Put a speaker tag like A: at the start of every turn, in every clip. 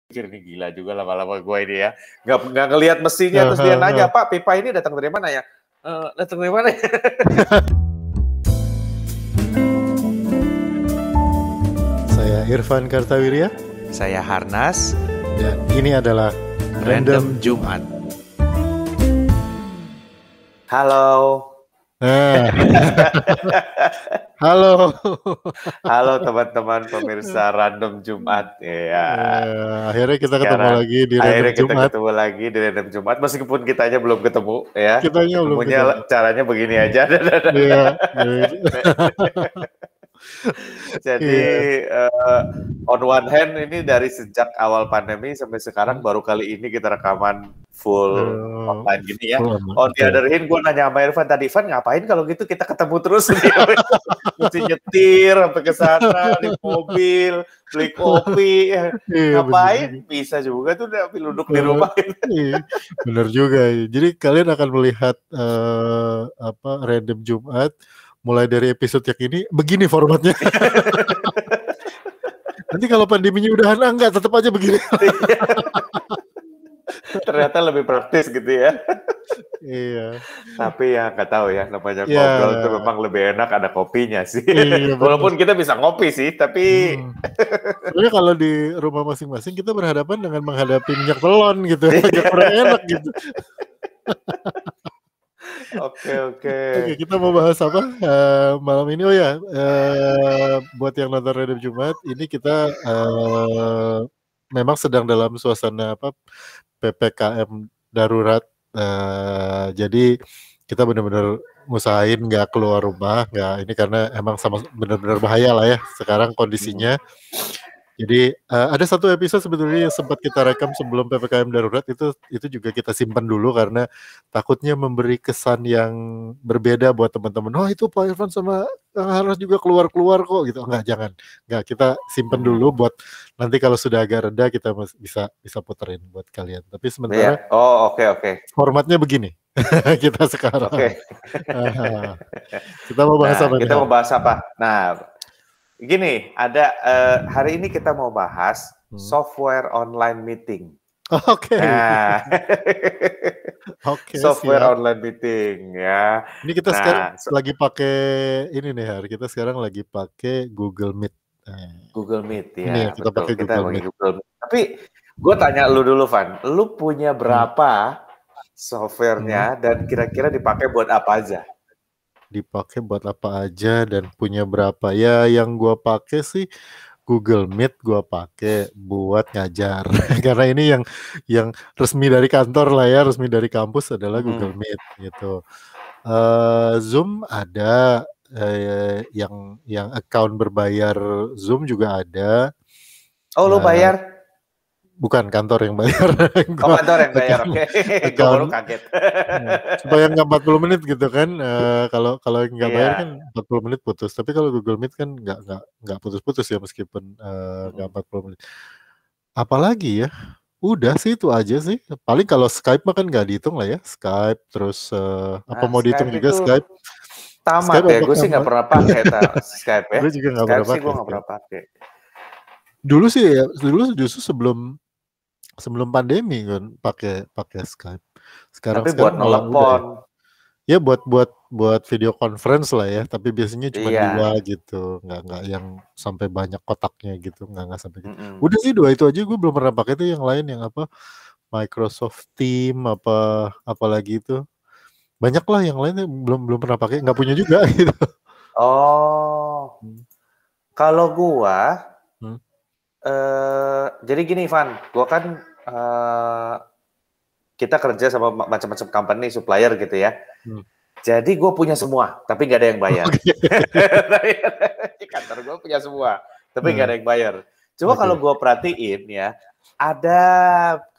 A: Ini gila juga lama-lama gue ini ya. Nggak ngelihat mesinnya, terus dia nanya, Pak, pipa ini datang dari mana ya? Datang dari mana ya?
B: Saya Irfan Kartawirya.
C: Saya Harnas.
B: Dan ini adalah Random Jumat.
A: Halo.
B: Halo.
A: Halo teman-teman pemirsa Random Jumat.
B: Akhirnya kita ketemu lagi di Random Jumat.
A: Akhirnya kita ketemu lagi di Random Jumat, meskipun kitanya belum ketemu ya.
B: Kitanya belum ketemu.
A: Caranya begini aja. Jadi on one hand ini dari sejak awal pandemi sampai sekarang baru kali ini kita rekaman full online gini ya. On the other hand, gue nanya sama Irfan tadi, Irfan ngapain kalau gitu kita ketemu terus nih? Mesti nyetir sampai ke sana di mobil, beli kopi, ngapain? Bener. Bisa juga tuh duduk di rumah.
B: Bener juga. Jadi kalian akan melihat Random Jumat mulai dari episode yang ini begini formatnya. Nanti kalau pandeminya udahan enggak, tetap aja begini.
A: Ternyata lebih praktis gitu ya.
B: Iya.
A: Tapi ya nggak tahu ya, namanya ngobrol itu memang lebih enak ada kopinya sih. Walaupun kita bisa ngopi sih, tapi
B: sebenarnya kalau di rumah masing-masing kita berhadapan dengan menghadapi minyak telon gitu, agak kurang enak gitu. Oke, kita mau bahas apa malam ini? Buat yang nonton Random Jumat, ini kita memang sedang dalam suasana PPKM darurat. Jadi kita benar-benar ngusahain nggak keluar rumah, ini karena emang sama benar-benar bahaya lah ya sekarang kondisinya. Jadi ada satu episode sebetulnya yang sempat kita rekam sebelum PPKM darurat, itu juga kita simpan dulu karena takutnya memberi kesan yang berbeda buat teman-teman. Oh itu Pak Irfan sama Kang Harnas juga keluar-keluar kok gitu. Enggak, kita simpan dulu buat nanti kalau sudah agak reda kita bisa puterin buat kalian. Tapi sementara
A: oke.
B: Formatnya begini. Kita sekarang. Kita mau bahas apa?
A: Kita mau bahas apa? Nah, gini, ada hari ini kita mau bahas software online meeting. Software online meeting ya.
B: Ini kita sekarang lagi pakai ini nih, kita sekarang lagi pakai Google Meet.
A: Google Meet ya.
B: Ini kita pakai Google Meet.
A: Tapi gue tanya lu dulu, Van, lu punya berapa softwarenya dan kira-kira dipakai buat apa aja?
B: Dipakai buat apa aja dan punya berapa? Ya yang gua pakai sih Google Meet, gua pakai buat ngajar. Karena ini yang resmi dari kantor lah ya, resmi dari kampus adalah Google Meet gitu. Zoom ada, yang account berbayar Zoom juga ada.
A: Oh, lu bayar?
B: Bukan, kantor yang bayar.
A: Kantor yang bayar, oke. Gue baru kaget.
B: Supaya nggak 40 menit gitu kan. Kalau nggak bayar kan 40 menit putus. Tapi kalau Google Meet kan nggak putus-putus ya meskipun nggak 40 menit. Apalagi ya? Udah sih itu aja sih. Paling kalau Skype mah kan nggak dihitung lah ya. Skype terus apa mau dihitung juga Skype?
A: Tamat Skype ya. Gue sih nggak pernah pakai Skype ya.
B: Gue juga nggak pernah pakai.
A: Gue nggak pernah pakai.
B: Dulu justru sebelum pandemi kan pakai Skype. Sekarang
A: buat nelpon.
B: Ya buat video conference lah ya, tapi biasanya cuma 2 gitu. Enggak yang sampai banyak kotaknya gitu, enggak sampai gitu. Udah sih 2 itu aja, gue belum pernah pakai tuh yang lain yang apa Microsoft Teams apalagi itu. Banyak lah yang lainnya belum pernah pakai, enggak punya juga gitu.
A: Kalau gua jadi gini, Van, gue kan kita kerja sama macam-macam company, supplier gitu ya. Jadi gue punya semua, tapi nggak ada yang bayar. Di kantor gue punya semua, tapi nggak ada yang bayar. Coba kalau gue perhatiin ya, ada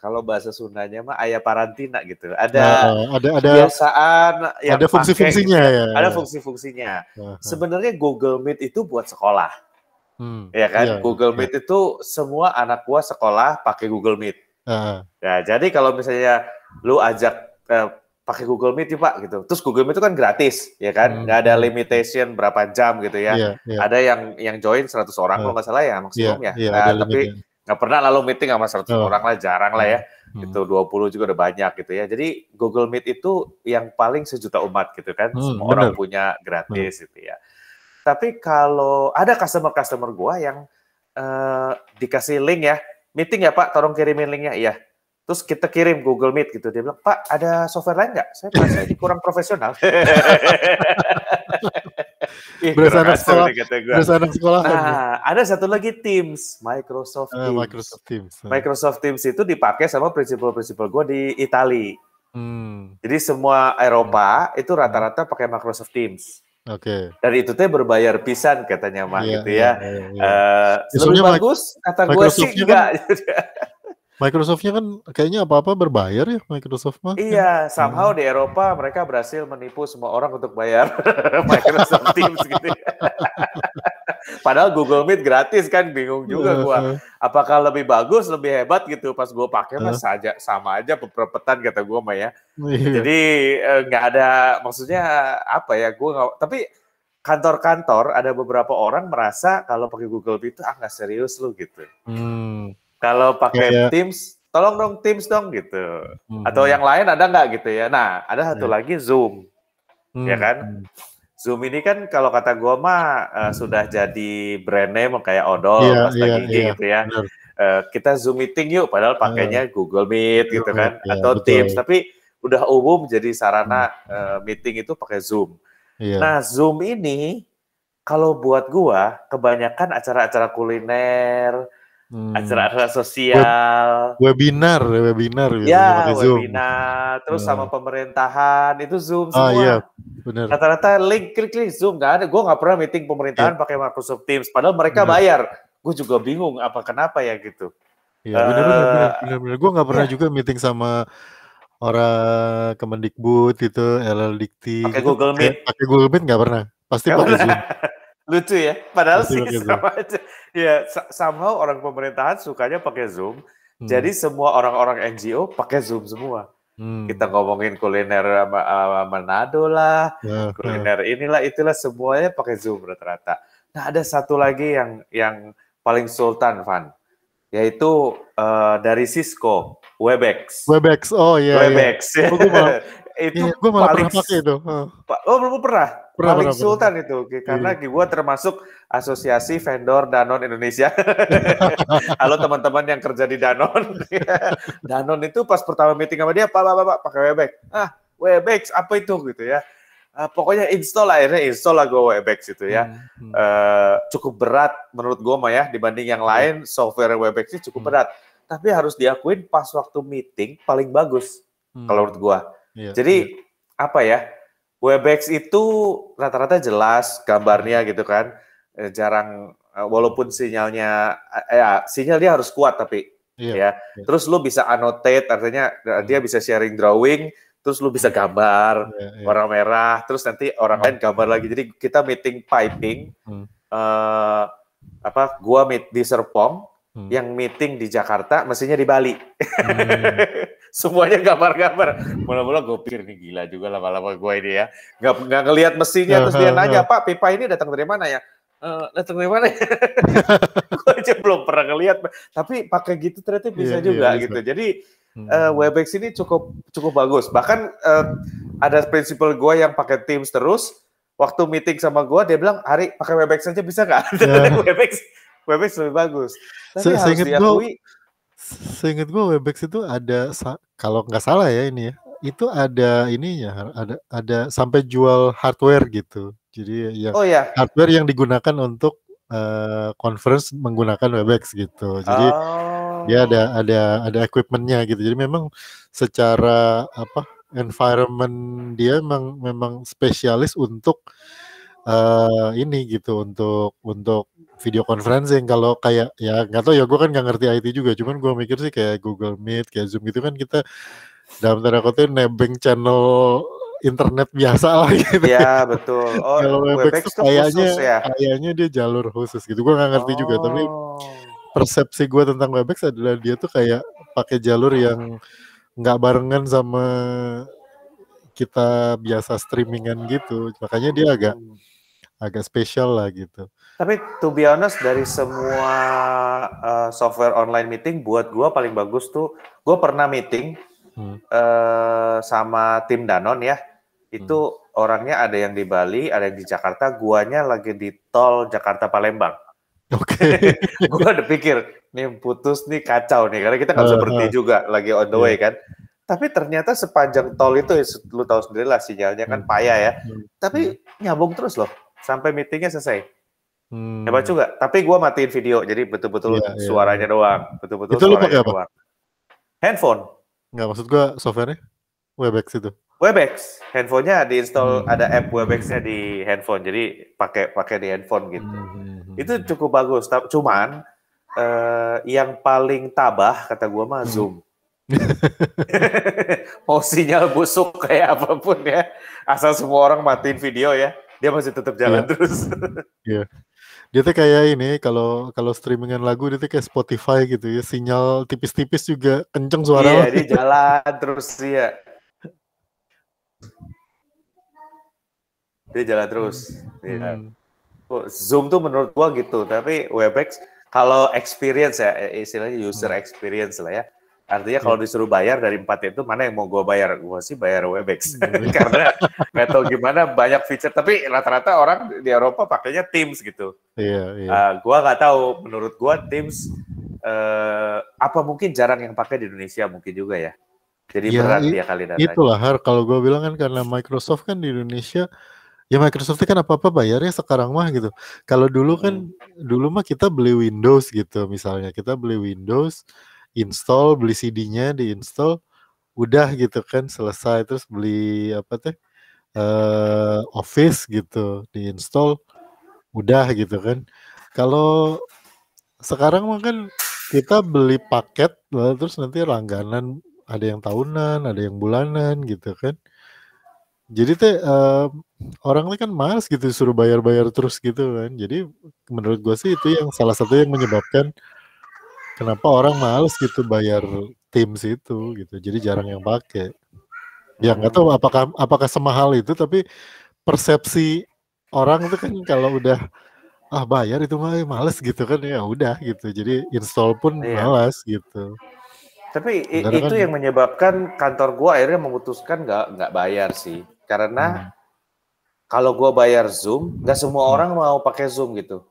A: kalau bahasa Sundanya mah aya parantina gitu. Ada kebiasaan yang
B: ada fungsi-fungsinya
A: gitu.
B: ya.
A: Ada fungsi-fungsinya. Sebenarnya Google Meet itu buat sekolah. Ya kan, Google Meet itu semua anak gua sekolah pakai Google Meet. Ya, jadi kalau misalnya lu ajak pakai Google Meet ya Pak gitu, terus Google Meet itu kan gratis, ya kan, nggak ada limitation berapa jam gitu ya. Ada yang join 100 orang kalau nggak salah ya maksimum ya. Nah, Nggak pernah lalu meeting sama 100 orang lah, jarang lah ya. Itu 20 juga udah banyak gitu ya. Jadi Google Meet itu yang paling sejuta umat gitu kan. Semua orang punya gratis gitu ya. Tapi kalau ada customer gua yang dikasih link ya, meeting ya Pak, tolong kirimin linknya. Iya. Terus kita kirim Google Meet gitu. Dia bilang, Pak, ada software lain nggak? Saya merasa ini kurang profesional.
B: Berasa anak sekolah.
A: Nah, ada satu lagi Teams, Microsoft Teams. Microsoft Teams itu dipakai sama prinsipal gue di Italia. Jadi semua Eropa itu rata-rata pakai Microsoft Teams.
B: Oke.
A: Dan itu teh berbayar pisan katanya mah gitu ya. Lebih bagus kata gue sih enggak.
B: Microsoft-nya kan kayaknya apa-apa berbayar ya Microsoft mah.
A: Iya, somehow di Eropa mereka berhasil menipu semua orang untuk bayar Microsoft Teams gitu. Padahal Google Meet gratis kan, bingung juga gua. Apakah lebih bagus, lebih hebat gitu? Pas gua pakai mah sama aja pepetan kata gua mah ya. Jadi nggak ada, maksudnya apa ya? Gua nggak. Tapi kantor-kantor ada beberapa orang merasa kalau pakai Google Meet itu nggak serius lu gitu. Kalau pakai Teams, tolong dong Teams dong gitu. Atau yang lain ada nggak gitu ya? Nah, ada satu lagi Zoom, ya kan? Zoom ini kan kalau kata gue mah sudah jadi brand name kayak odol, pasta gigi gitu ya. Kita Zoom meeting yuk, padahal pakainya Google Meet gitu kan, atau Teams. Tapi udah umum jadi sarana meeting itu pakai Zoom. Nah, Zoom ini kalau buat gue kebanyakan acara-acara kuliner, acara-acara sosial,
B: webinar
A: ya webinar, terus sama pemerintahan itu Zoom semua.
B: Iya, benar.
A: Rata-rata klik Zoom nggak ada. Gue nggak pernah meeting pemerintahan pakai Microsoft Teams, padahal mereka bayar. Gue juga bingung kenapa ya gitu.
B: Iya, benar. Gue nggak pernah juga meeting sama orang Kemendikbud itu, LLDikti.
A: Pakai Google Meet.
B: Pakai Google Meet nggak pernah. Pasti pakai Zoom.
A: Lucu ya, padahal sih sama aja. Ya, somehow orang pemerintahan sukanya pakai Zoom. Jadi semua orang-orang NGO pakai Zoom semua. Kita ngomongin kuliner Manado lah, kuliner inilah itulah semuanya pakai Zoom rata-rata. Nah, ada satu lagi yang paling sultan, Van, yaitu dari Cisco, Webex.
B: Oh iya.
A: Webex. Itu
B: gue malah pernah pakai itu.
A: Oh, belum pernah. Paling sultan itu, karena gue termasuk asosiasi vendor Danone Indonesia. Halo teman-teman yang kerja di Danone. Danone itu pas pertama meeting sama dia, Pak, pakai Webex. Webex apa itu gitu ya. Pokoknya akhirnya install lah gue Webex itu ya. Cukup berat menurut gue mah ya, dibanding yang lain software Webex ini cukup berat. Tapi harus diakuin pas waktu meeting paling bagus kalau menurut gue. Jadi apa ya? Webex itu rata-rata jelas gambarnya gitu kan, jarang walaupun sinyalnya sinyal dia harus kuat tapi ya. Terus lu bisa annotate, artinya dia bisa sharing drawing, terus lu bisa gambar warna merah, terus nanti orang lain gambar lagi. Jadi kita meeting piping, gua meet di Serpong, yang meeting di Jakarta, mestinya di Bali. Semuanya gambar-gambar. Mula-mula gue pikir nih gila juga lama-lama gue ini ya. Nggak ngelihat mesinnya, terus dia nanya, Pak, pipa ini datang dari mana ya? Datang dari mana ya? Gue aja belum pernah ngelihat. Tapi pakai gitu ternyata bisa juga gitu. Jadi Webex ini cukup bagus. Bahkan ada prinsipal gue yang pakai Teams terus. Waktu meeting sama gue, dia bilang, Ari, pakai Webex aja bisa nggak? Webex lebih bagus. Tapi harus diakui.
B: Seingat gue Webex itu ada, kalau nggak salah ya ini ya, itu ada ininya, ada sampai jual hardware gitu. Jadi hardware yang digunakan untuk conference menggunakan Webex gitu. Jadi dia ada equipmentnya gitu. Jadi memang secara environment dia memang spesialis untuk ini gitu, untuk video conferencing. Kalau kayak ya nggak tahu ya, gue kan nggak ngerti IT juga, cuman gue mikir sih kayak Google Meet, kayak Zoom gitu kan kita dalam tanda kutip nebeng channel internet biasa lah gitu.
A: Iya betul.
B: Kalau Webex tuh kayaknya dia jalur khusus gitu. Gue nggak ngerti juga, tapi persepsi gue tentang Webex adalah dia tuh kayak pakai jalur yang nggak barengan sama kita biasa streamingan gitu. Makanya dia agak spesial lah gitu.
A: Tapi to be honest, dari semua software online meeting, buat gue paling bagus tuh, gue pernah meeting sama tim Danone ya. Itu orangnya ada yang di Bali, ada yang di Jakarta, guanya lagi di tol Jakarta Palembang.
B: Oke.
A: Gue udah pikir, nih putus nih kacau nih, karena kita nggak bisa berhenti juga, lagi on the way kan. Tapi ternyata sepanjang tol itu, lu tahu sendiri lah sinyalnya kan payah ya. Tapi nyambung terus loh, sampai meetingnya selesai. Hebat juga. Tapi gue matiin video, jadi betul-betul suaranya doang, betul-betul
B: itu
A: suaranya doang. Handphone.
B: Nggak, maksud gue softwarenya Webex itu.
A: Webex, handphonenya diinstal, ada app Webex-nya di handphone, jadi pakai di handphone gitu. Itu cukup bagus. Cuman yang paling tabah kata gue mah Zoom. Mau sinyal busuk kayak apapun ya, asal semua orang matiin video ya, dia masih tetap jalan terus.
B: Iya. Dia tuh kayak ini, kalau streamingan lagu dia tuh kayak Spotify gitu ya, sinyal tipis-tipis juga kenceng suara.
A: Iya, dia jalan terus ya. Dia jalan terus. Zoom tuh menurut gua gitu, tapi Webex kalau experience ya, istilahnya user experience lah ya. Artinya kalau disuruh bayar dari 4 itu, mana yang mau gua bayar? Gua sih bayar Webex. Karena nggak tahu gimana banyak feature, tapi rata-rata orang di Eropa pakainya Teams gitu. Gua nggak tahu, menurut gua Teams apa mungkin jarang yang pakai di Indonesia mungkin juga ya. Jadi berat dia kali datanya.
B: Itulah kalau gua bilang kan, karena Microsoft kan di Indonesia, ya Microsoft kan apa-apa bayarnya sekarang mah gitu. Kalau dulu kan, dulu mah kita beli Windows gitu, misalnya kita beli Windows, install, beli CD-nya, diinstal, udah gitu kan, selesai. Terus beli Office gitu, diinstal, udah gitu kan. Kalau sekarang mah kan kita beli paket, terus nanti langganan, ada yang tahunan, ada yang bulanan gitu kan. Jadi orang kan malas gitu suruh bayar-bayar terus gitu kan. Jadi menurut gue sih itu yang salah satu yang menyebabkan kenapa orang malas gitu bayar Teams itu gitu. Jadi jarang yang pakai. Ya nggak tahu apakah semahal itu, tapi persepsi orang itu kan kalau udah bayar itu mah males gitu kan, ya udah gitu. Jadi install pun malas gitu.
A: Tapi itu yang menyebabkan kantor gua akhirnya memutuskan nggak bayar sih. Karena kalau gue bayar Zoom, nggak semua orang mau pakai Zoom gitu.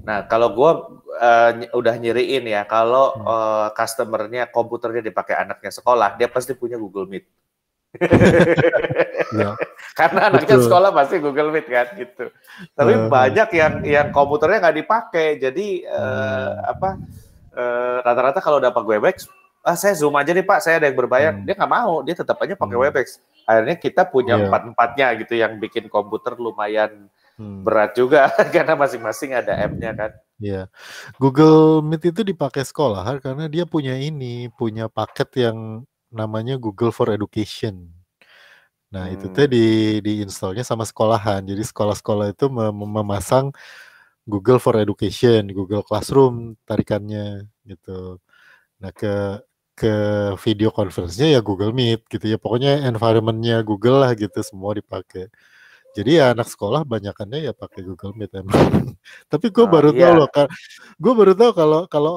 A: Nah, kalau gue udah nyiriin ya, kalau customernya komputernya dipakai anaknya sekolah, dia pasti punya Google Meet. Karena anaknya sekolah pasti Google Meet kan gitu. Tapi banyak yang komputernya nggak dipakai, jadi rata-rata kalau dapat Webex, saya Zoom aja nih Pak, saya ada yang berbayar. Dia nggak mau, dia tetap aja pakai Webex. Akhirnya kita punya empat-empatnya gitu, yang bikin komputer lumayan berat juga karena masing-masing ada app-nya kan.
B: Iya, Google Meet itu dipakai sekolah karena dia punya paket yang namanya Google for Education. Nah itu tuh di-installnya sama sekolahan. Jadi sekolah-sekolah itu memasang Google for Education, Google Classroom tarikannya gitu. Nah ke video conference-nya ya Google Meet gitu ya. Pokoknya environment-nya Google lah gitu, semua dipakai. Jadi ya anak sekolah banyakannya ya pakai Google Meet emang. Tapi gue baru tahu loh, gue baru tahu kalau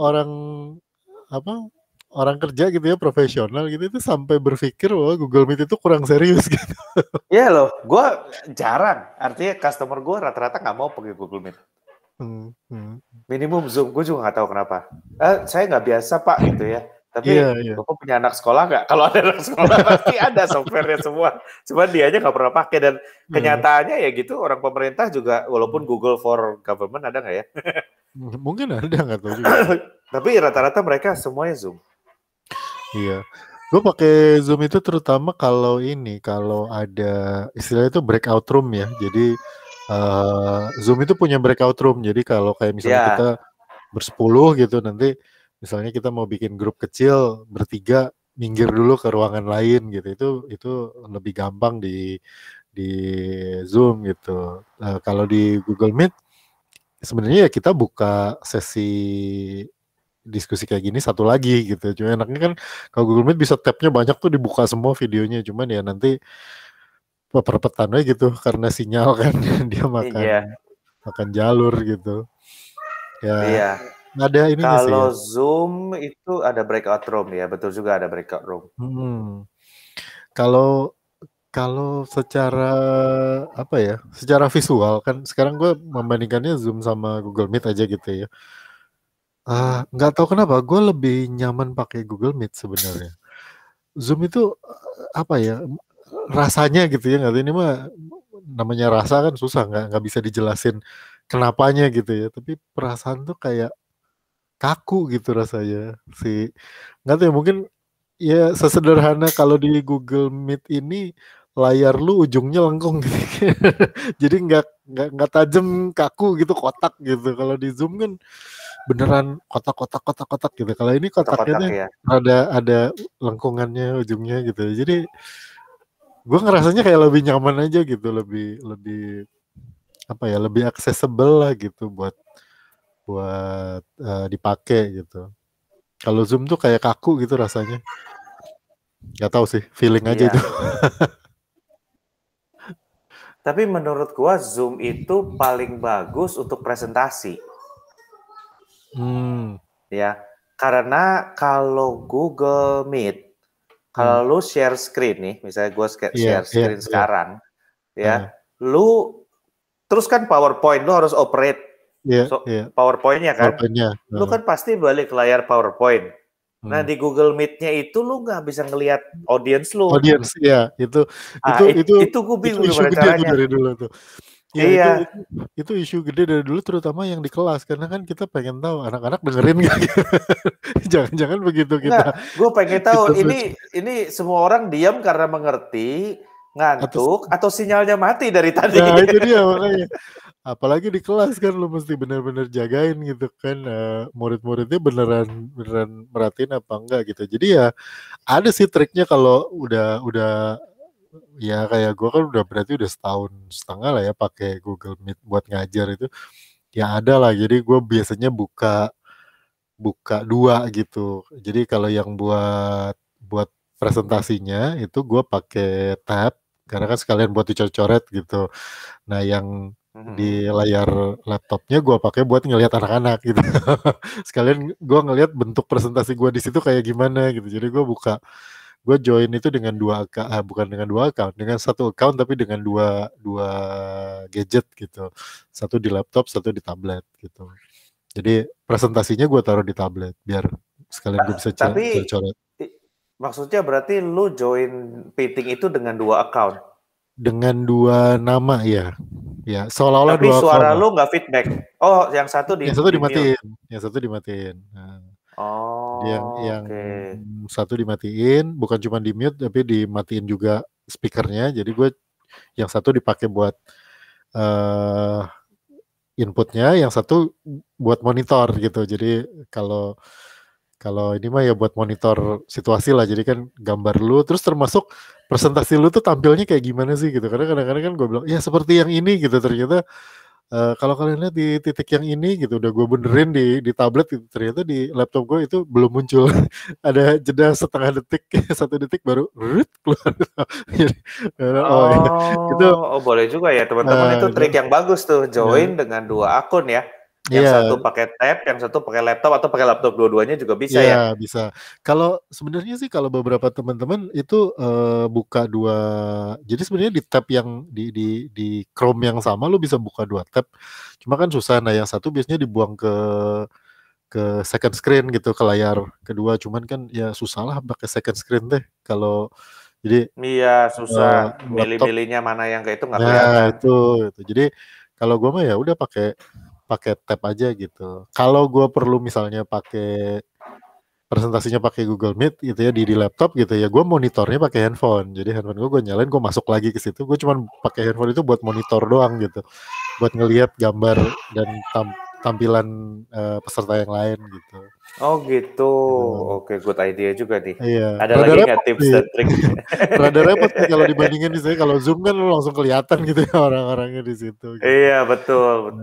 B: orang kerja gitu ya, profesional gitu, itu sampai berpikir Google Meet itu kurang serius gitu.
A: Iya loh, gue jarang. Artinya customer gue rata-rata nggak mau pakai Google Meet. Minimum Zoom, gue juga nggak tahu kenapa. Saya nggak biasa Pak gitu ya. Tapi Bapak punya anak sekolah nggak? Kalau ada anak sekolah pasti ada software-nya semua. Cuma dia aja nggak pernah pakai, dan kenyataannya ya gitu, orang pemerintah juga, walaupun Google for Government ada nggak ya?
B: Mungkin ada, nggak tahu juga.
A: Tapi rata-rata mereka semuanya Zoom.
B: Iya. Gue pakai Zoom itu terutama kalau ada istilahnya itu breakout room ya. Jadi Zoom itu punya breakout room. Jadi kalau kayak misalnya kita bersepuluh gitu, nanti misalnya kita mau bikin grup kecil bertiga, minggir dulu ke ruangan lain gitu. Itu lebih gampang di Zoom gitu. Kalau di Google Meet sebenarnya ya kita buka sesi diskusi kayak gini satu lagi gitu. Cuma enaknya kan kalau Google Meet bisa tab-nya banyak tuh, dibuka semua videonya. Cuman ya nanti perpetan aja gitu karena sinyal kan dia makan jalur gitu. Ya.
A: Iya.
B: Ada ininya sih.
A: Kalau Zoom itu ada breakout room ya, betul juga ada breakout room.
B: Kalau secara apa ya, secara visual kan sekarang gue membandingkannya Zoom sama Google Meet aja gitu ya. Nggak tahu kenapa gue lebih nyaman pakai Google Meet sebenarnya. Zoom itu apa ya, rasanya gitu ya, nggak tahu, ini mah namanya rasa kan susah, nggak bisa dijelasin kenapanya gitu ya. Tapi perasaan tuh kayak kaku gitu rasanya sih. Nggak tahu ya, mungkin ya sesederhana kalau di Google Meet ini layar lu ujungnya lengkung gitu. Jadi nggak tajam, kaku gitu, kotak gitu. Kalau di Zoom kan beneran kotak gitu. Kalau ini kotaknya tuh
A: ya.
B: ada lengkungannya ujungnya gitu. Jadi gue ngerasanya kayak lebih nyaman aja gitu, lebih apa ya, lebih accessible lah gitu buat dipakai gitu. Kalau Zoom tuh kayak kaku gitu rasanya. Gak tahu sih, feeling aja itu.
A: Tapi menurut gua Zoom itu paling bagus untuk presentasi. Ya, karena kalau Google Meet, kalau lu share screen nih, misalnya gua share screen sekarang, ya, lu terus kan PowerPoint lu harus operate PowerPoint-nya kan, lu kan pasti balik ke layar PowerPoint. Nah di Google Meet-nya itu lu nggak bisa ngelihat audience lu.
B: Audience, ya itu
A: gue bingung
B: isu gede tuh dari dulu tuh. Ya,
A: iya.
B: Itu isu gede dari dulu, terutama yang di kelas, karena kan kita pengen tahu anak-anak dengerin nggak. Jangan-jangan begitu kita.
A: Gue pengen tahu ini semua orang diam karena mengerti, ngantuk, atau sinyalnya mati dari tadi.
B: Nah itu dia makanya. Apalagi di kelas kan lu mesti benar-benar jagain gitu kan, murid-muridnya beneran merhatiin apa enggak gitu. Jadi ya ada sih triknya kalau udah ya kayak gue kan berarti udah 1,5 tahun lah ya pakai Google Meet buat ngajar itu. Ya ada lah, jadi gue biasanya buka 2 gitu. Jadi kalau yang buat presentasinya itu gue pakai tab, karena kan sekalian buat dicoret-coret gitu. Nah yang di layar laptopnya gue pakai buat ngelihat anak-anak gitu. Sekalian gue ngelihat bentuk presentasi gue di situ kayak gimana gitu. Jadi gue join itu dengan bukan dengan 2 account, dengan 1 account tapi dengan dua gadget gitu. Satu di laptop, satu di tablet gitu. Jadi presentasinya gue taruh di tablet biar sekalian gue bisa coret-coret.
A: Maksudnya berarti lu join meeting itu dengan 2 account?
B: Dengan 2 nama ya. Ya, seolah-olah 2 account.
A: Tapi suara lu nggak feedback. Oh, yang satu
B: dimatiin. Yang satu dimatiin. Nah.
A: Oh.
B: Yang satu dimatiin, bukan cuma di mute tapi dimatiin juga speakernya. Jadi gue yang satu dipakai buat inputnya, yang satu buat monitor gitu. Jadi kalau ini mah ya buat monitor situasi lah. Jadi kan gambar lu, terus termasuk presentasi lu tuh tampilnya kayak gimana sih gitu. Karena kadang-kadang kan gue bilang ya seperti yang ini gitu, ternyata kalau kalian lihat di titik yang ini gitu, udah gue benerin di tablet gitu, ternyata di laptop gue itu belum muncul. Ada jeda setengah detik, 1 detik baru keluar.
A: Gitu. Boleh juga ya teman-teman, itu trik yang bagus tuh, join dengan 2 akun ya. Yang satu pakai tab, yang satu pakai laptop, atau pakai laptop dua-duanya juga bisa ya.
B: Bisa. Kalau sebenarnya sih kalau beberapa teman-teman itu buka 2. Jadi sebenarnya di tab yang di Chrome yang sama lu bisa buka 2 tab. Cuma kan susah. Nah, yang satu biasanya dibuang ke second screen gitu, ke layar kedua. Cuman kan ya susah lah pakai second screen deh. Kalau jadi
A: susah milih-milihnya mana yang kayak itu nggak kelihatan.
B: Nah, itu. Jadi kalau gue mah ya udah pakai tab aja gitu. Kalau gue perlu misalnya pakai presentasinya pakai Google Meet gitu ya di laptop gitu ya, gue monitornya pakai handphone. Jadi handphone gue nyalain, gue masuk lagi ke situ. Gue cuma pakai handphone itu buat monitor doang gitu, buat ngelihat gambar dan tampilan peserta yang lain gitu.
A: Oh gitu. Oke, good idea juga nih.
B: Iya.
A: Ada lagi nggak tips dan trik?
B: Rada repot nih kalau dibandingin misalnya kalau Zoom kan lo langsung kelihatan gitu ya orang-orangnya di situ. Gitu.
A: Iya, betul.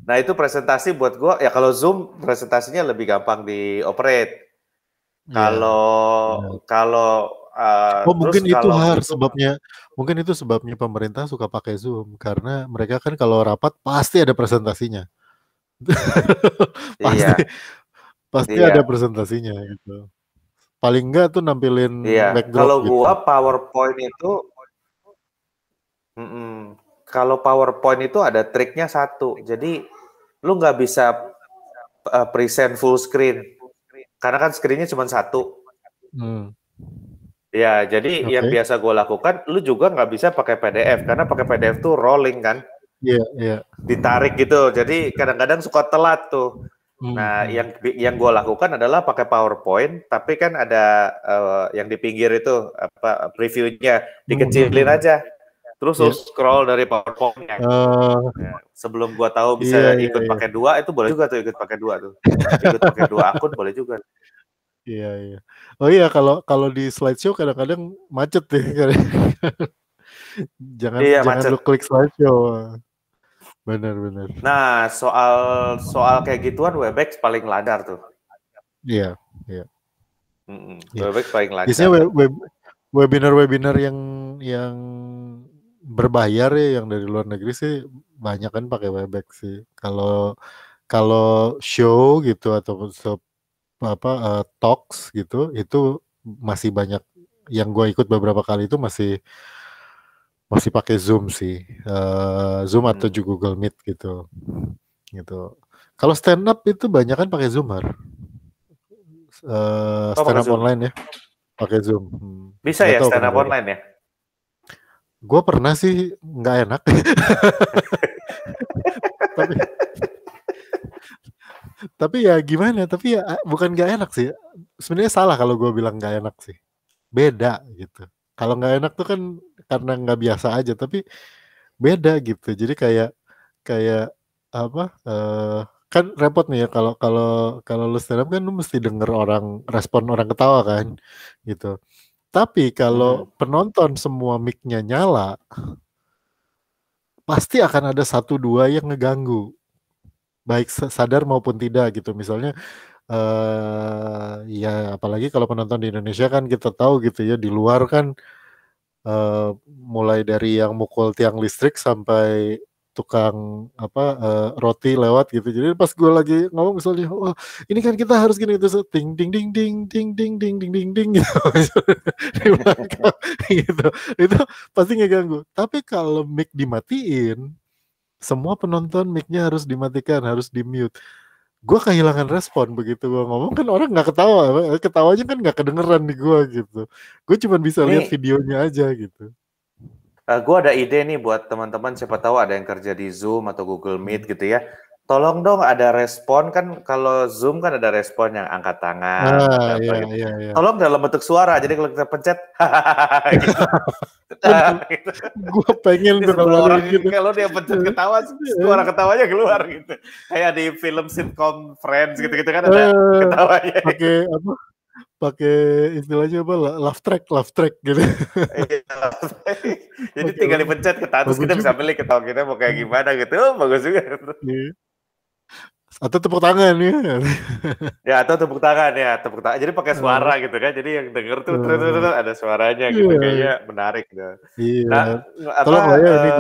A: Nah, itu presentasi buat gue, ya kalau Zoom presentasinya lebih gampang dioperate. Kalau
B: mungkin itu mungkin itu sebabnya pemerintah suka pakai Zoom karena mereka kan kalau rapat pasti ada presentasinya. pasti ada presentasinya gitu. Paling enggak tuh nampilin backdrop
A: kalau
B: gitu.
A: Gua PowerPoint itu kalau PowerPoint itu ada triknya satu. Jadi lu nggak bisa present full screen karena kan screen-nya cuma satu. Ya, jadi yang biasa gue lakukan, lu juga nggak bisa pakai PDF karena pakai PDF tuh rolling kan.
B: Iya.
A: Ditarik gitu. Jadi kadang-kadang suka telat tuh. Nah, yang gue lakukan adalah pakai PowerPoint, tapi kan ada yang di pinggir itu apa previewnya dikecilin aja. Terus scroll dari PowerPoint-nya. Sebelum gue tahu bisa ikut pakai dua, itu boleh juga tuh ikut pakai dua tuh. Ikut pakai 2 akun boleh juga.
B: Iya. Oh iya, kalau di slideshow kadang-kadang macet deh. jangan lu klik slideshow. Benar.
A: Nah, soal kayak gituan Webex paling ladar tuh.
B: Iya.
A: Webex paling ladar.
B: Biasanya webinar yang berbayar ya, yang dari luar negeri sih banyak kan pakai Webex sih. Kalau show gitu atau talks gitu, itu masih banyak. Yang gue ikut beberapa kali itu masih pakai Zoom sih, Zoom atau juga Google Meet gitu. Kalau stand up itu banyak kan pakai Zoomer, stand up online ya, pakai Zoom.
A: Bisa ya stand up online ya?
B: Gue pernah sih, nggak enak. Tapi ya gimana? Tapi ya bukan nggak enak sih. Sebenarnya salah kalau gue bilang nggak enak sih. Beda gitu. Kalau nggak enak tuh kan karena nggak biasa aja. Tapi beda gitu. Jadi kayak apa? Kan repot nih ya kalau lu stand up kan lu mesti denger respon orang ketawa kan, gitu. Tapi kalau penonton semua mic-nya nyala, pasti akan ada 1-2 yang ngeganggu. Baik sadar maupun tidak gitu. Misalnya ya apalagi kalau penonton di Indonesia kan kita tahu gitu ya, di luar kan mulai dari yang mukul tiang listrik sampai tukang roti lewat gitu. Jadi pas gue lagi ngomong misalnya, wah ini kan kita harus gini, itu ting ding ding ding ding ding ding ding ding ding gitu. Itu pasti ngeganggu. Tapi kalau mic dimatiin, semua penonton mic-nya harus dimatikan, harus di mute. Gue kehilangan respon begitu gue ngomong, kan orang nggak ketawa, ketawanya kan nggak kedengeran di gue gitu. Gue cuma bisa lihat videonya aja gitu.
A: Gue ada ide nih buat teman-teman, siapa tahu ada yang kerja di Zoom atau Google Meet gitu ya. Tolong dong ada respon, kan kalau Zoom kan ada respon yang angkat tangan.
B: Iya.
A: Tolong dalam bentuk suara, jadi kalau kita pencet, gitu.
B: Gue pengen tuh kalau
A: orang gitu. Kalau dia pencet ketawa, suara ketawanya keluar gitu. Kayak di film sitcom Friends gitu kan ada ketawanya.
B: Pakai istilahnya apa, laugh track gitu.
A: Jadi tinggal dipencet ketawa, terus kita bisa pilih ketawa kita mau kayak gimana gitu. Bagus juga.
B: Atau tepuk tangan ya.
A: Ya, atau tepuk tangan. Jadi pakai suara gitu kan. Jadi yang denger tuh ada suaranya gitu. Kayaknya menarik gitu.
B: Iya. Nah, tolong lah ya, ini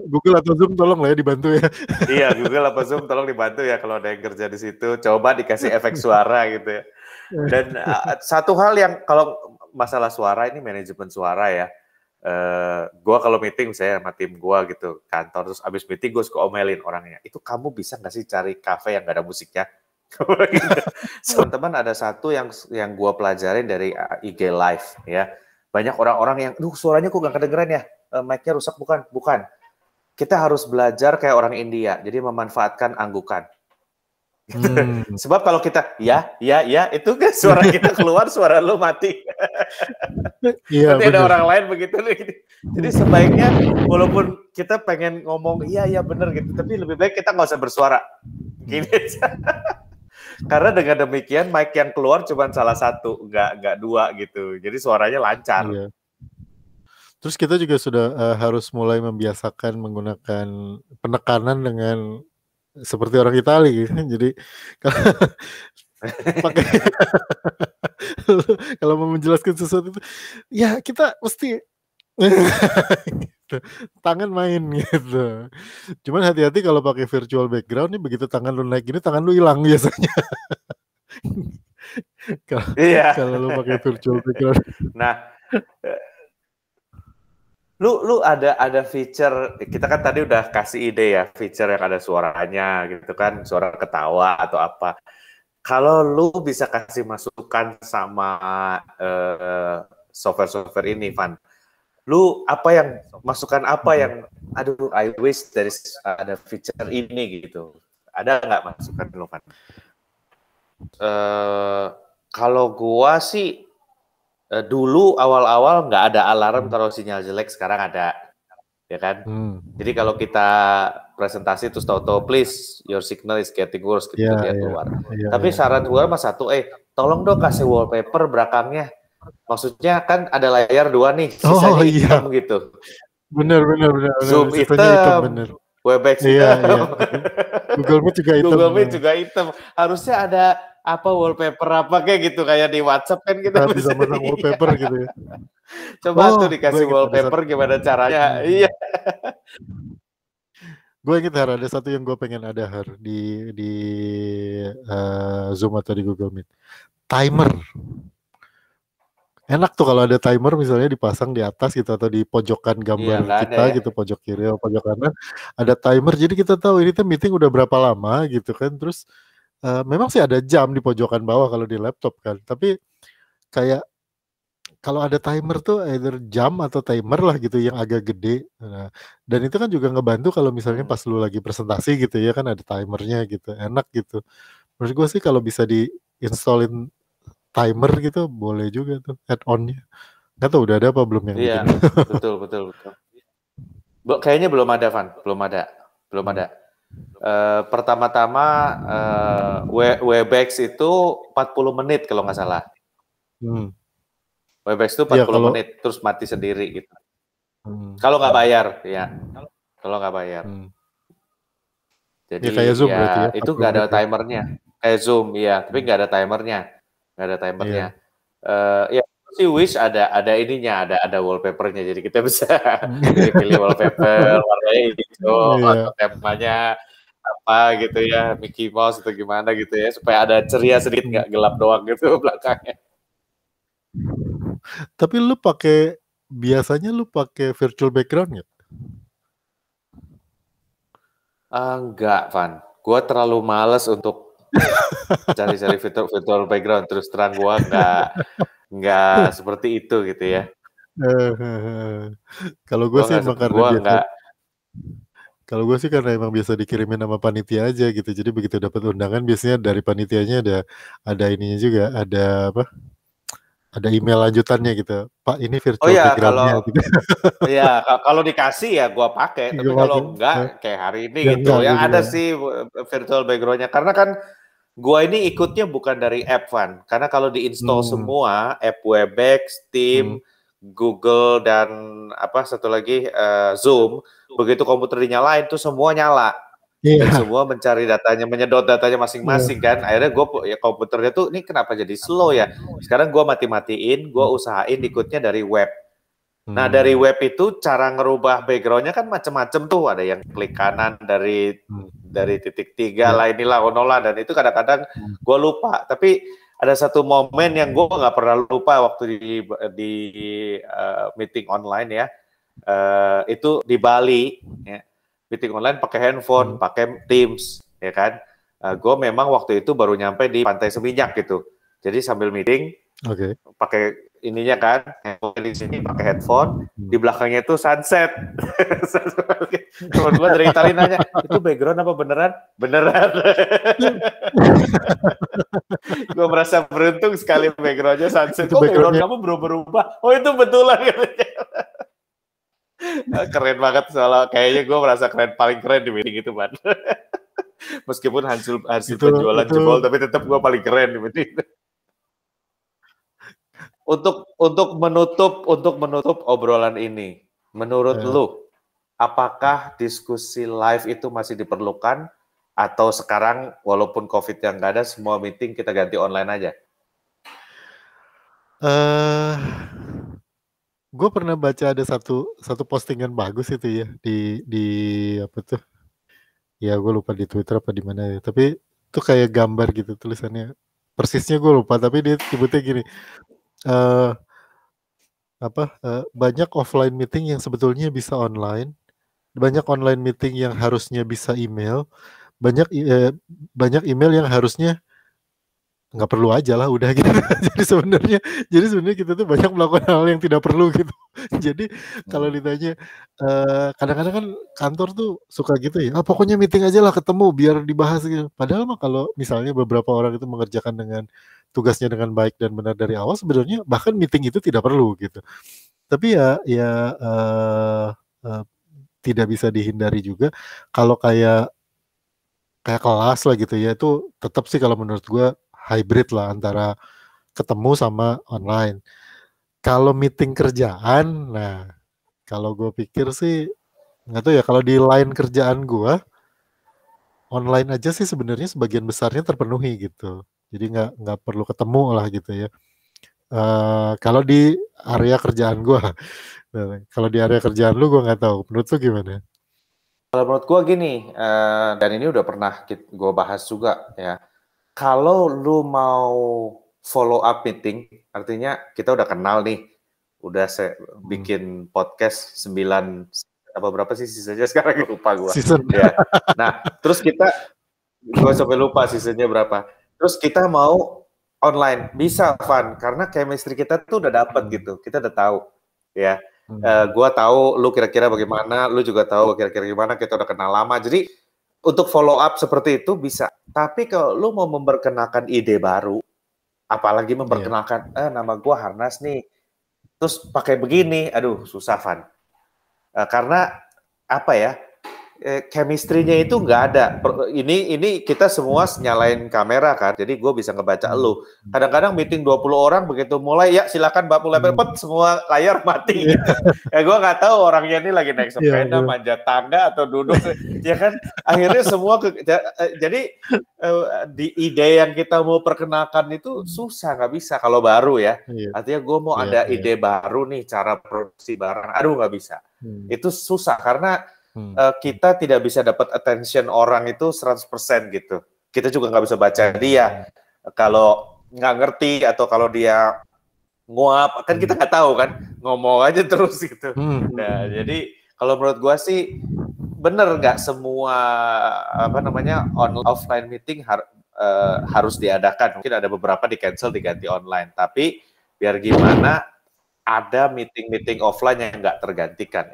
B: Google atau Zoom tolong lah ya dibantu ya.
A: Iya, Google atau Zoom tolong dibantu ya kalau ada yang kerja di situ. Coba dikasih efek suara gitu ya. Dan satu hal yang kalau masalah suara ini, manajemen suara ya. Gue kalau meeting saya sama tim gue gitu kantor, terus abis meeting gue suka omelin orangnya, itu kamu bisa nggak sih cari kafe yang gak ada musiknya? Teman-teman, ada satu yang gue pelajarin dari IG Live ya, banyak orang-orang yang suaranya kok gak kedengeran ya, mic-nya rusak. Bukan, kita harus belajar kayak orang India, jadi memanfaatkan anggukan. Sebab kalau kita ya itu kan suara kita keluar, suara lu mati. Iya, nanti ada orang lain begitu. Jadi sebaiknya walaupun kita pengen ngomong iya bener gitu, tapi lebih baik kita nggak usah bersuara gini aja. Karena dengan demikian mic yang keluar cuma salah satu, nggak 2 gitu, jadi suaranya lancar. Iya.
B: Terus kita juga sudah harus mulai membiasakan menggunakan penekanan dengan seperti orang Itali gitu. Jadi Pakai kalau mau menjelaskan sesuatu itu, ya kita mesti gitu. Tangan main gitu. Cuman hati-hati kalau pakai virtual background nih, begitu tangan lu naik gini, tangan lu hilang biasanya. Kalau lu pakai virtual background.
A: Nah, lu ada feature, kita kan tadi udah kasih ide ya, feature yang ada suaranya gitu kan, suara ketawa atau apa. Kalau lu bisa kasih masukan sama software-software ini, Van, lu masukan apa yang, aduh, I wish ada feature ini gitu. Ada nggak masukan lu, Van? Kalau gua sih dulu awal-awal nggak ada alarm kalau sinyal jelek, sekarang ada, ya kan? Jadi kalau kita presentasi terus tahu-tahu please your signal is getting worse gitu, dia keluar. Tapi saran gua mas satu, tolong dong kasih wallpaper belakangnya. Maksudnya kan ada layar 2 nih, sisanya hitam gitu.
B: Bener.
A: Zoom hitam, Webex hitam.
B: Google Meet juga hitam.
A: Google Meet juga hitam. Harusnya ada wallpaper apa kayak gitu, kayak di WhatsApp kan kita
B: bisa pasang wallpaper gitu ya.
A: Coba tuh dikasih wallpaper gimana caranya. Iya.
B: Gue inget ada satu yang gue pengen ada di Zoom atau di Google Meet. Timer. Enak tuh kalau ada timer misalnya dipasang di atas gitu atau di pojokan gambar kita gitu, pojok kiri atau pojok kanan ada timer, jadi kita tahu ini tuh meeting udah berapa lama gitu kan. Terus memang sih ada jam di pojokan bawah kalau di laptop kan, tapi kayak kalau ada timer tuh either jam atau timer lah gitu yang agak gede. Nah, dan itu kan juga ngebantu kalau misalnya pas lu lagi presentasi gitu ya kan ada timernya gitu, enak gitu. Menurut gue sih kalau bisa di-installin timer gitu boleh juga tuh add-on-nya. Nggak tahu udah ada apa belum yang
A: bikin. Betul. Kayaknya belum ada, Van. Belum ada. Pertama-tama Webex itu 40 menit kalau nggak salah. Webex itu 40 menit terus mati sendiri gitu. Kalau nggak bayar, ya. Kalau nggak bayar. Jadi
B: ya kayak Zoom berarti ya.
A: Itu nggak ada timernya. Kayak Zoom, ya. Tapi nggak ada timernya. Ya sih wish ada ininya, ada wallpapernya, jadi kita bisa pilih wallpaper warnanya hijau atau temanya apa gitu ya, Mickey Mouse atau gimana gitu ya, supaya ada ceria sedikit, nggak gelap doang gitu belakangnya.
B: Tapi biasanya lu pakai virtual background nggak?
A: Enggak, Van. Gua terlalu males untuk cari-cari virtual background, terus terang gua nggak seperti itu gitu ya.
B: Kalau gue sih emang karena emang biasa dikirimin sama panitia aja gitu. Jadi begitu dapat undangan biasanya dari panitianya ada ininya juga, ada apa? Ada email lanjutannya gitu. Pak, ini virtual background-nya gitu.
A: Iya, kalau dikasih ya gua pakai, tapi kalau enggak kayak hari ini gitu. Yang ada sih virtual background-nya, karena kan gua ini ikutnya bukan dari app, Van. Karena kalau diinstal semua app Webex, Team, Google dan satu lagi Zoom, begitu komputer dinyalain tuh semua nyala. Dan semua mencari datanya, menyedot datanya masing-masing kan. Akhirnya komputernya tuh ini kenapa jadi slow ya. Sekarang gue mati-matiin, gue usahain ikutnya dari web. Nah dari web itu cara ngerubah backgroundnya kan macem-macem tuh. Ada yang klik kanan dari titik 3 lah, inilah onola, dan itu kadang-kadang gue lupa. Tapi ada satu momen yang gue nggak pernah lupa waktu di meeting online ya. Itu di Bali ya. Meeting online pakai handphone, pakai Teams, ya kan? Gue memang waktu itu baru nyampe di Pantai Seminyak gitu. Jadi sambil meeting, pakai ininya kan, di sini pakai headphone, di belakangnya itu sunset. Temen gue dari Itali nanya, itu background apa beneran? Beneran. Gue merasa beruntung sekali backgroundnya sunset. Oh, background kamu berubah. Oh, itu betulan katanya. Keren banget, soalnya kayaknya gue merasa paling keren di meeting itu, Ban. Meskipun hasil penjualan jebol, tapi tetap gue paling keren di meeting itu. Untuk menutup obrolan ini, menurut lu, apakah diskusi live itu masih diperlukan Atau sekarang walaupun COVID yang nggak ada, semua meeting kita ganti online aja?
B: Gue pernah baca ada satu postingan bagus itu ya di apa tuh? Ya gue lupa di Twitter apa di mana ya. Tapi itu kayak gambar gitu tulisannya. Persisnya gue lupa. Tapi dia nyebutnya gini. Banyak offline meeting yang sebetulnya bisa online. Banyak online meeting yang harusnya bisa email. Banyak email yang harusnya nggak perlu aja lah udah gitu. jadi sebenarnya kita tuh banyak melakukan hal yang tidak perlu gitu. Jadi kalau ditanya kadang-kadang kan kantor tuh suka gitu ya, pokoknya meeting aja lah ketemu biar dibahas gitu. Padahal mah kalau misalnya beberapa orang itu mengerjakan dengan tugasnya dengan baik dan benar dari awal, sebenarnya bahkan meeting itu tidak perlu gitu. Tapi ya tidak bisa dihindari juga kalau kayak kelas lah gitu ya, itu tetap sih kalau menurut gue hybrid lah antara ketemu sama online. Kalau meeting kerjaan, nah kalau gue pikir sih nggak tahu ya, kalau di line kerjaan gue online aja sih sebenarnya sebagian besarnya terpenuhi gitu. Jadi nggak perlu ketemu lah gitu ya. Kalau di area kerjaan gue, kalau di area kerjaan lu gue nggak tahu. Menurut lu gimana?
A: Kalau menurut gue gini, dan ini udah pernah gue bahas juga ya. Kalau lu mau follow up meeting, artinya kita udah kenal nih, udah bikin podcast 9 apa berapa sih seasonnya sekarang lupa gue.
B: Season.
A: Ya. Nah, terus gue sampai lupa seasonnya berapa. Terus kita mau online, bisa Van, karena chemistry kita tuh udah dapet gitu, kita udah tahu, ya. Gue tahu lu kira-kira bagaimana, lu juga tahu kira-kira gimana, kita udah kenal lama. Jadi untuk follow up seperti itu bisa. Tapi kalau lu mau memperkenalkan ide baru, apalagi memperkenalkan, nama gue Harnas nih, terus pakai begini, aduh susah Van. Karena apa ya, chemistry-nya itu nggak ada. Ini kita semua nyalain kamera kan, jadi gue bisa ngebaca lu. Kadang-kadang meeting 20 orang, begitu mulai, ya silakan Mbak mulai, semua layar mati. Gitu. Ya gue nggak tahu orangnya ini lagi naik sepeda, manjat tangga, atau duduk. Ya kan, akhirnya semua, jadi di ide yang kita mau perkenalkan itu susah, nggak bisa kalau baru ya. Artinya gue mau ada ide baru nih, cara produksi barang, aduh nggak bisa. Itu susah, karena kita tidak bisa dapat attention orang itu 100% gitu. Kita juga nggak bisa baca dia. Kalau nggak ngerti atau kalau dia nguap, kan kita nggak tahu kan. Ngomong aja terus gitu. Nah, jadi kalau menurut gua sih bener nggak semua offline meeting harus diadakan. Mungkin ada beberapa di cancel diganti online. Tapi biar gimana ada meeting offline yang nggak tergantikan.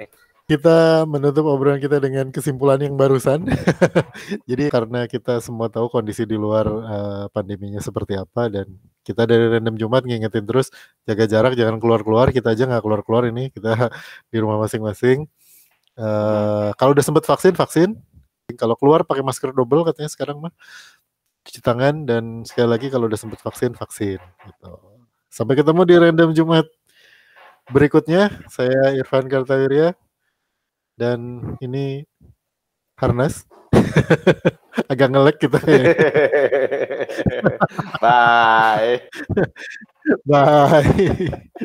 B: Kita menutup obrolan kita dengan kesimpulan yang barusan. Jadi karena kita semua tahu kondisi di luar pandeminya seperti apa, dan kita dari Random Jumat ngingetin terus jaga jarak, jangan keluar-keluar. Kita aja nggak keluar-keluar ini, kita di rumah masing-masing. Kalau udah sempat vaksin. Kalau keluar pakai masker double katanya sekarang mah. Cuci tangan, dan sekali lagi kalau udah sempat vaksin. Gitu. Sampai ketemu di Random Jumat berikutnya. Saya Irfan Kartawirya. Dan ini Harnas. Agak nge-lag kita ya.
A: Bye.
B: Bye.